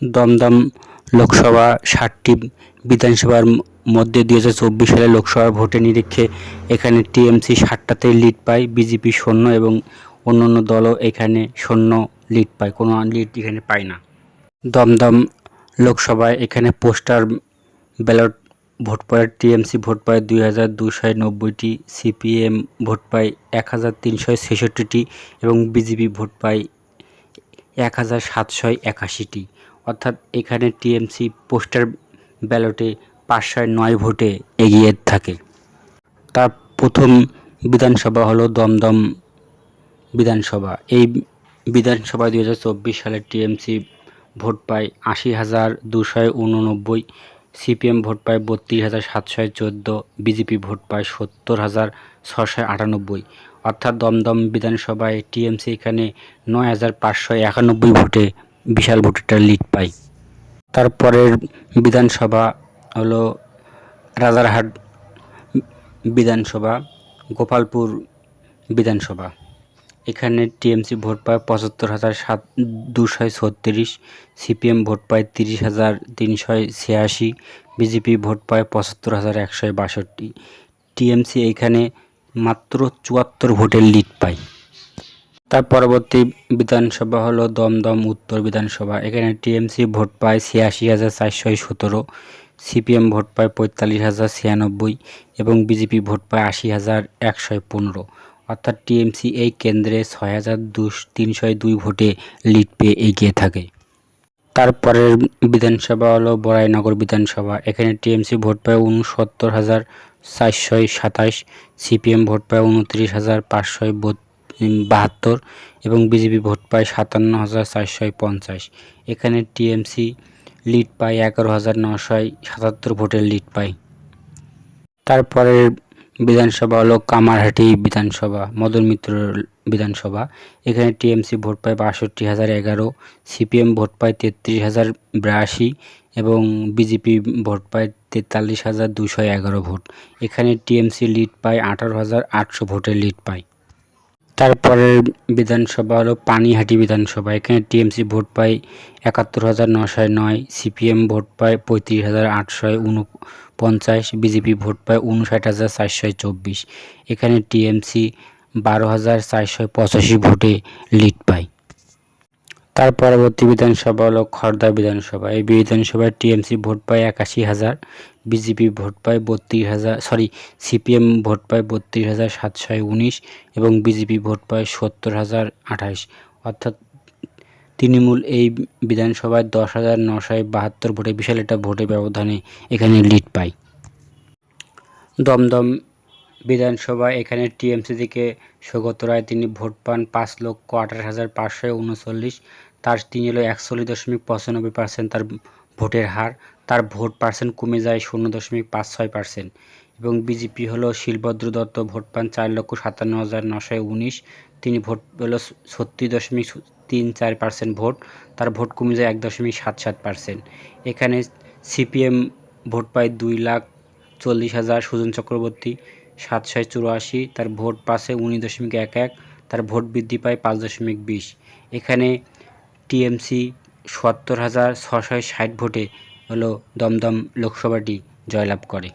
দমদম লোকসভা 7টি বিধানসভার মধ্যে 2024 সালে লোকসভা ভোটের নিরিখে এখানে টিএমসি 7টাতেই লিড পায়, বিজেপি শূন্য এবং অন্যান্য দলও এখানে শূন্য লিড পায়, কোনো লিড এখানে পায় না। দমদম লোকসভায় এখানে পোস্টাল ব্যালট ভোট পড়ে টিএমসি ভোট পায় 2290টি, সিপিএম ভোট পায় 1366টি এবং বিজেপি ভোট পায় 1781টি। অর্থাৎ এখানে টিএমসি পোস্টাল ব্যালটে 509 ভোটে এগিয়ে থাকে। তার প্রথম বিধানসভা হলো দমদম বিধানসভা। এই বিধানসভায় 2024 সালে টিএমসি ভোট পায় 80,289, সিপিএম ভোট পায় 32,714, বিজেপি ভোট পায় 70,698। অর্থাৎ দমদম বিধানসভায় টিএমসি এখানে 9,591 ভোটে বিশাল ভোটের লিড পায়। তারপরের বিধানসভা হলো রাজারহাট বিধানসভা, গোপালপুর বিধানসভা। এখানে টিএমসি ভোট পায় 75,236, সিপিএম ভোট পায় 30,386, বিজেপি ভোট পায় 75,162। টিএমসি এখানে মাত্র 74 ভোটের লিড পায়। তার পরবর্তী বিধানসভা হলো দমদম উত্তর বিধানসভা। এখানে টিএমসি ভোট পায় 86,417, সিপিএম ভোট পায় 45,096 এবং বিজেপি ভোট পায় 80,115। অর্থাৎ টিএমসি এই কেন্দ্রে 6,302 ভোটে লিড পেয়ে এগিয়ে থাকে। তারপরের বিধানসভা হলো বরাইনগর বিধানসভা। এখানে টিএমসি ভোট পায় 69,427, সিপিএম ভোট পায় 29,572 এবং বিজেপি ভোট পায় 57,450। এখানে টিএমসি লিড পায় 11,977 ভোটের লিড পায়। তারপরের বিধানসভা হলো কামারহাটি বিধানসভা, মদন মিত্র বিধানসভা। এখানে টিএমসি ভোট পায় 62,011, সিপিএম ভোট পায় 33,082 এবং বিজেপি ভোট পায় 43,211 ভোট। এখানে টিএমসি লিড পায় 18,800 ভোটের লিড পায়। তারপরের বিধানসভা হলো পানিহাটি বিধানসভা। এখানে টিএমসি ভোট পায় 71,909, সিপিএম ভোট পায় 35,849, বিজেপি ভোট পায় 59,424। এখানে টিএমসি 12,485 ভোটে লিড পায়। তার পরবর্তী বিধানসভা হলো খড়দা বিধানসভা। এই বিধানসভায় টিএমসি ভোট পায় 81,000, বিজেপি ভোট পায় 32,000, সিপিএম ভোট পায় 32,719 এবং বিজেপি ভোট পায় 70,028। অর্থাৎ তৃণমূল এই বিধানসভায় 10,972 ভোটে বিশাল একটা ভোটে ব্যবধানে এখানে লিড পায়। দমদম বিধানসভা এখানে টিএমসি থেকে সৌগত রায় তিনি ভোট পান 5,28,539। তিনি হলো 41.95% তার ভোটের হার। তার ভোট পার্সেন্ট কমে যায় 0.56% এবং বিজেপি হলো শিলভদ্র দত্ত ভোট পান 4,57,919। তিনি ভোট হলো 36.34% ভোট, তার ভোট কমে যায় 1.77%। এখানে সিপিএম ভোট পায় 2,40,000, সুজন চক্রবর্তী 784, তার ভোট পাশে 19.11, তার ভোট বৃদ্ধি পায় 5.20। এখানে টিএমসি 70,660 ভোটে হলো দমদম লোকসভাটি জয়লাভ করে।